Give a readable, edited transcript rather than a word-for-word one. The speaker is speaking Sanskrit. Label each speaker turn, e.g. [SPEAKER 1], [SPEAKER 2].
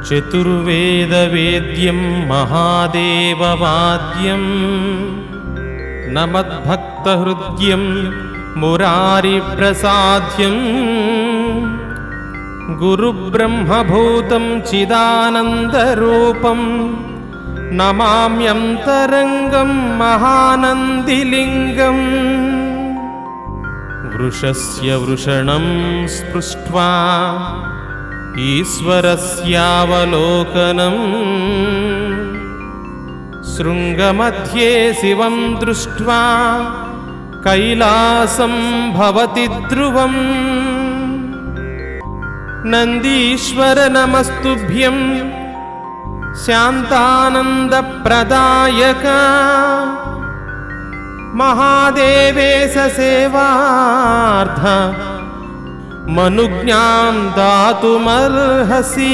[SPEAKER 1] चतुर्वेदवेद्यं महादेववाद्यं नमद्भक्तहृद्यं मुरारिप्रसाद्यं गुरुब्रह्मभूतं चिदानन्दरूपं नमाम्यन्तरङ्गं महानन्दिलिङ्गम्। वृषस्य वृषणं स्पृष्ट्वा ईश्वरस्यावलोकनम् शृङ्गमध्ये शिवं दृष्ट्वा कैलासं भवति ध्रुवम्। नन्दीश्वर नमस्तुभ्यं शान्तानन्दप्रदायक महादेवेश सेवार्थ मनुज्ञां दातुमर्हसि।